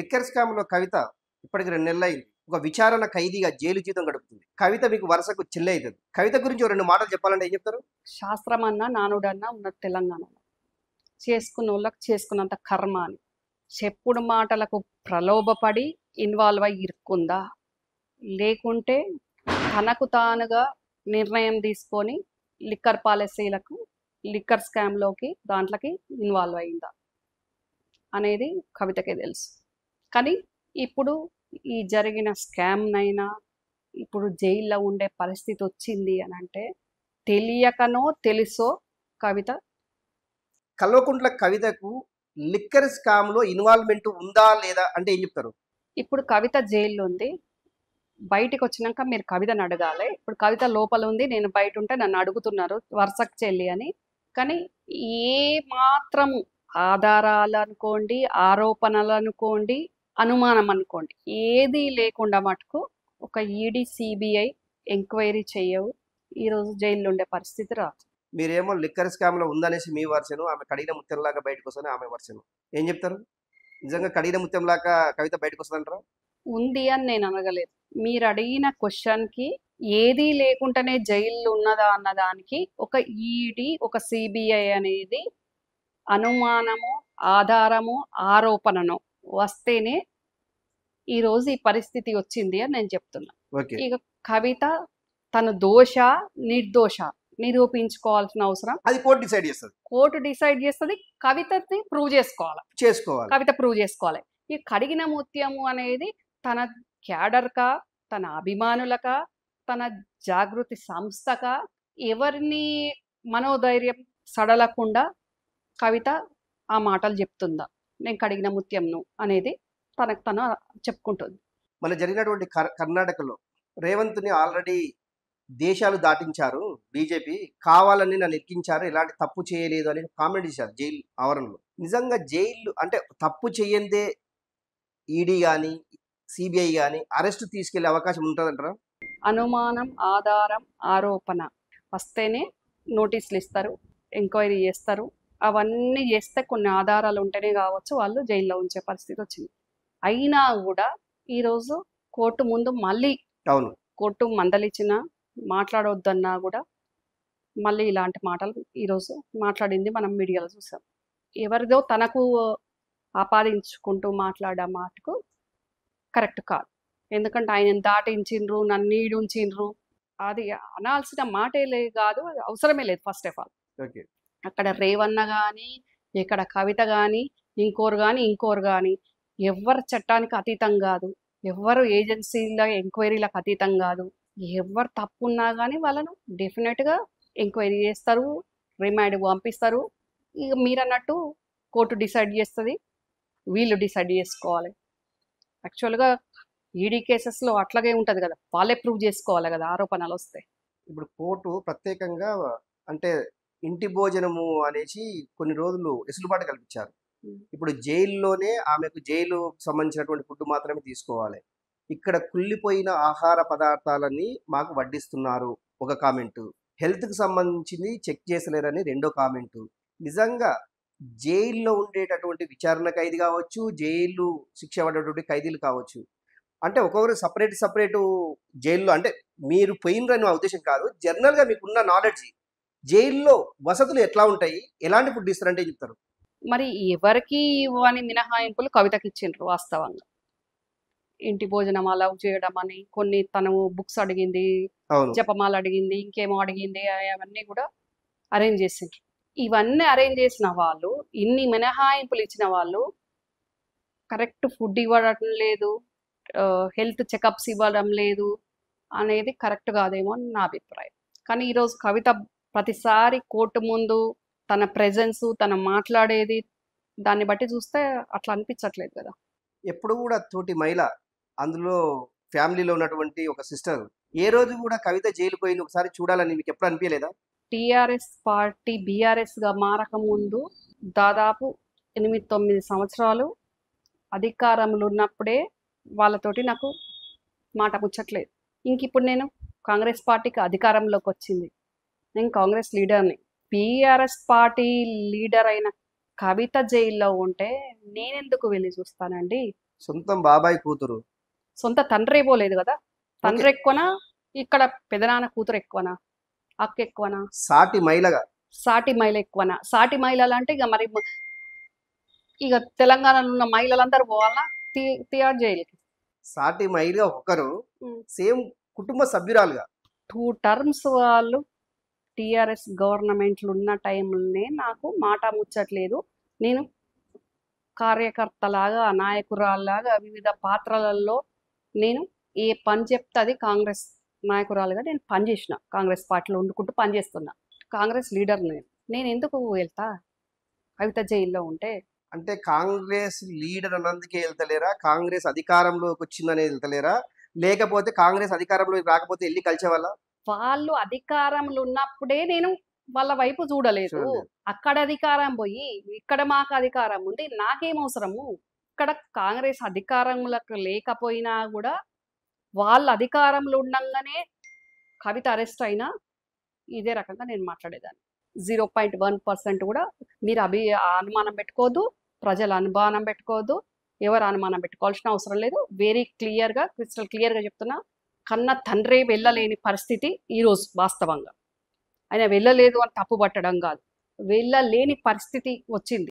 Liquor స్కామ్‌లో కవిత ఇప్పటికి 2 నెలలయింది. ఒక విచారణ ఖైదీగా జైలు జీవితం గడుపుతుంది. కవిత మీకు వరుసకు చెల్లయితది. కవిత గురించి ఓ 2 మాటలు చెప్పాలంటే ఏం చెప్తారు? శాస్త్రమన్నా నానుడన్నా ఉన్నది తెలంగాణలో. చేసుకున్నోళ్ళకి చేసుకున్నంత కర్మ అని. చెప్పుడు మాటలకు ప్రలోభపడి ఇన్వాల్వ్ అయ్యి ఇరుక్కుందా? లేకుంటే తనకు తానుగా నిర్ణయం తీసుకొని లిక్కర్ పాలసీలకు, లిక్కర్ స్కామ్‌లోకి దాంట్లోకి ఇన్వాల్వ్ అయిందా? అనేది కవితకే తెలుసు. కానీ ఇప్పుడు ఈ జరిగిన స్కామ్‌నైనా ఇప్పుడు జైల్లో ఉండే పరిస్థితి వచ్చింది అనంటే తెలియకనో తెలుసో కవిత కల్వకుంట్ల కవితకు లిక్కర్ స్కామ్‌లో ఇన్వాల్వ్‌మెంట్ ఉందా? లేదా? అంటే ఏం చెప్తారు? ఇప్పుడు కవిత జైల్లో ఉంది. బయటికి వచ్చినాక మీరు కవితను అడగాలి. ఇప్పుడు కవిత లోపల ఉంది. నేను బయట ఉంటే నన్ను అడుగుతున్నారు వరుసకు చెల్లి అని. కానీ ఏ మాత్రం ఆధారాలు అనుకోండి, ఆరోపణలు అనుకోండి, అనుమానం అనుకోండి, ఏది లేకుండా మటుకు ఒక ఈడీ, సిబిఐ ఎంక్వైరీ చేయవు. ఈరోజు జైల్లో ఉండే పరిస్థితి రాదు. మీరేమో లిక్కర్ స్కామ్‌లో ఉందనేసి మీ వర్షను, ఆమె కడిగిన ముత్యంలాగా బయటకొస్తదని ఆమె వర్షను. ఏం చెప్తారు? నిజంగా కడిగిన ముత్యంలాగా కవిత బయటకొస్తదంటారా? ఉంది అని నేను అనగలేదు. మీరు అడిగిన క్వశ్చన్కి ఏదీ లేకుండానే జైల్లో ఉన్నదా అన్నదానికి ఒక ఈడీ, ఒక సిబిఐ అనేది అనుమానము, ఆధారము, ఆరోపణను వస్తేనే ఈరోజు ఈ పరిస్థితి వచ్చింది అని నేను చెప్తున్నా. ఓకే. ఇక కవిత తను దోష, నిర్దోష నిరూపించుకోవాల్సిన అవసరం అది కోర్ట్ డిసైడ్ చేస్తది. కోర్టు డిసైడ్ చేస్తుంది. కవితని ప్రూవ్ చేసుకోవాలి. చేసుకోవాలి. కవిత ప్రూవ్ చేసుకోవాలి. ఈ కడిగిన ముత్యము అనేది తన క్యాడర్కా, తన అభిమానులకా, తన జాగృతి సంస్థకా ఎవరిని మనోధైర్యం సడలకుండా కవిత ఆ మాటలు చెప్తుందా? నేను కడిగిన ముత్యంను అనేది తనకు తను చెప్పుకుంటుంది. మన జరిగినటువంటి కర్ణాటకలో రేవంత్‌ని ఆల్రెడీ దేశాలు దాటించారు బీజేపీ. కావాలని నన్ను ఇరికించారు. ఎలాంటి తప్పు చేయలేదు అని కామెంట్ చేశారు జైలు ఆవరణలో. నిజంగా జైలు అంటే తప్పు చేయందే ఈడీ గాని, సీబీఐ గాని అరెస్ట్ తీసుకెళ్లే అవకాశం ఉంటదంటారా? అనుమానం, ఆధారం, ఆరోపణ వస్తేనే నోటీసులు ఇస్తారు, ఎంక్వైరీ చేస్తారు. అవన్నీ చేస్తే కొన్ని ఆధారాలు ఉంటేనే కావచ్చు వాళ్ళు జైల్లో ఉంచే పరిస్థితి వచ్చింది. అయినా కూడా ఈరోజు కోర్టు ముందు మళ్ళీ అవును. కోర్టు మందలిచ్చినా మాట్లాడొద్దన్నా కూడా మళ్ళీ ఇలాంటి మాటలు ఈరోజు మాట్లాడింది మనం మీడియాలో చూసాం. ఎవరిదో తనకు ఆపాదించుకుంటూ మాట్లాడే మాటకు కరెక్ట్ కాదు. ఎందుకంటే ఆయన దాటించిండ్రు, నన్ను ఈడుంచిండ్రు, అది అనాల్సిన మాటే కాదు, అది అవసరమే లేదు ఫస్ట్ ఆఫ్ ఆల్. ఓకే. అక్కడ రేవన్న కానీ, ఇక్కడ కవిత కానీ, ఇంకోరు కానీ ఎవ్వరు చట్టానికి అతీతం కాదు, ఎవ్వరు ఏజెన్సీల ఎంక్వైరీలకు అతీతం కాదు. ఎవరు తప్పు ఉన్నా కానీ వాళ్ళను డెఫినెట్గా ఎంక్వైరీ చేస్తారు, రిమాండ్కి పంపిస్తారు. ఇక మీరన్నట్టు కోర్టు డిసైడ్ చేస్తుంది, వీళ్ళు డిసైడ్ చేసుకోవాలి. యాక్చువల్గా ఈడీ కేసెస్లో అట్లాగే ఉంటుంది కదా, వాళ్ళే ప్రూవ్ చేసుకోవాలి కదా ఆరోపణలు వస్తే. ఇప్పుడు కోర్టు ప్రత్యేకంగా అంటే ఇంటి భోజనము అనేసి కొన్ని రోజులు వెసులుబాటు కల్పించారు. ఇప్పుడు జైల్లోనే ఆమెకు జైలుకు సంబంధించినటువంటి ఫుడ్ మాత్రమే తీసుకోవాలి. ఇక్కడ కుళ్ళిపోయిన ఆహార పదార్థాలని మాకు వడ్డిస్తున్నారు ఒక కామెంటు. హెల్త్‌కి సంబంధించింది చెక్ చేసలేరని రెండో కామెంటు. నిజంగా జైల్లో ఉండేటటువంటి విచారణ ఖైదీ కావచ్చు, జైలు శిక్ష పడేటువంటి ఖైదీలు కావచ్చు. అంటే ఒక్కొక్కరు సెపరేటు జైల్లో అంటే మీరు పోయినరని నా ఉద్దేశ్యం కాదు. జనరల్‌గా మీకున్న నాలెడ్జ్ జైల్లో వసతులు ఎట్లా ఉంటాయి? ఎలాంటి ఫుడ్ ఇస్తారంటే ఏం చెప్తారు? మరి ఎవరికి ఇవ్వని మినహాయింపులు కవితకి ఇచ్చిండ్రు వాస్తవంగా. ఇంటి భోజనం అలౌ చేయడం అని, కొన్ని తను బుక్స్ అడిగింది, అవును. జపమాల అడిగింది, ఇంకేమో అడిగింది, అవన్నీ కూడా అరేంజ్ చేసిండ్రు. ఇవన్నీ అరేంజ్ చేసిన వాళ్ళు, ఇన్ని మినహాయింపులు ఇచ్చిన వాళ్ళు కరెక్ట్ ఫుడ్ ఇవ్వడం లేదు, హెల్త్ చెకప్స్ ఇవ్వడం లేదు అనేది కరెక్ట్ కాదేమో అని నా అభిప్రాయం. కానీ ఈరోజు కవిత ప్రతిసారి కోర్టు ముందు తన ప్రెజెన్స్, తన మాట్లాడేది దాన్ని బట్టి చూస్తే అట్లా అనిపించట్లేదు కదా. ఎప్పుడు కూడా తోటి మహిళ, అందులో ఫ్యామిలీలో ఉన్నటువంటి ఒక సిస్టర్ ఏ రోజు కూడా కవిత జైలుకి పోయింది ఒకసారి చూడాలని మీకు ఎప్పుడు అనిపించలేదా? టీఆర్ఎస్ పార్టీ బీఆర్ఎస్గా మారకముందు దాదాపు 8-9 సంవత్సరాలు అధికారంలో ఉన్నప్పుడే వాళ్ళతోటి నాకు మాట ముచ్చట్లేదు. ఇంక ఇప్పుడు నేను కాంగ్రెస్ పార్టీకి అధికారంలోకి వచ్చింది, నేను కాంగ్రెస్ లీడర్ని. బీఆర్ఎస్ పార్టీ లీడర్ అయిన కవిత జైల్లో ఉంటే నేనెందుకు వెళ్ళి చూస్తానండి? సొంతం బాబాయ్ కూతురు. సొంత తండ్రి పోలేదు కదా. ఓకే. తండ్రి ఎక్కువనా, ఇక్కడ పెదనాన్న కూతురు ఎక్కువనా, అక్క ఎక్కువనా, సాటి మహిళగా. సాటి మహిళ ఎక్కువనా? సాటి మహిళలు అంటే ఇక మరి ఇక తెలంగాణలో ఉన్న మహిళలందరూ పోవాలా తిహార్ జైలుకి. సాటి మహిళ ఒకరు, ఉమ్. సేమ్ కుటుంబ సభ్యురాలుగా. 2 టర్మ్స్ వాళ్ళు టిఆర్ఎస్ గవర్నమెంట్లు ఉన్న టైంలోనే నాకు మాట ముచ్చట్లేదు. నేను కార్యకర్తలాగా, నాయకురాల్లాగా వివిధ పాత్రలలో నేను ఏ పని చెప్తే అది కాంగ్రెస్ నాయకురాలుగా నేను పనిచేసిన. కాంగ్రెస్ పార్టీలో వండుకుంటూ పనిచేస్తున్నా. కాంగ్రెస్ లీడర్ నేను ఎందుకు వెళ్తా కవిత జైల్లో ఉంటే? అంటే కాంగ్రెస్ లీడర్ అన్నందుకే వెళ్తలేరా, కాంగ్రెస్ అధికారంలోకి వచ్చిందనే వెళ్తలేరా, లేకపోతే కాంగ్రెస్ అధికారంలోకి రాకపోతే వెళ్ళి కలిసే వాళ్ళ? వాళ్ళు అధికారంలో ఉన్నప్పుడే నేను వాళ్ళ వైపు చూడలేదు. చూడలేదు. అక్కడ అధికారం పోయి ఇక్కడ మాకు అధికారం ఉంది, నాకేం అవసరము? ఇక్కడ కాంగ్రెస్ అధికారంలోకి లేకపోయినా కూడా వాళ్ళ అధికారంలో ఉండంగానే కవిత అరెస్ట్ అయినా ఇదే రకంగా నేను మాట్లాడేదాన్ని. 0.1% కూడా మీరు అనుమానం పెట్టుకోవద్దు, ప్రజల అనుమానం పెట్టుకోవద్దు, ఎవరు అనుమానం పెట్టుకోవాల్సిన అవసరం లేదు. వెరీ క్లియర్గా, క్రిస్టల్ క్లియర్గా చెప్తున్నా. కన్న తండ్రి వెళ్ళలేని పరిస్థితి ఈరోజు వాస్తవంగా. ఆయన వెళ్ళలేదు అని తప్పు పట్టడం కాదు, వెళ్ళలేని పరిస్థితి వచ్చింది.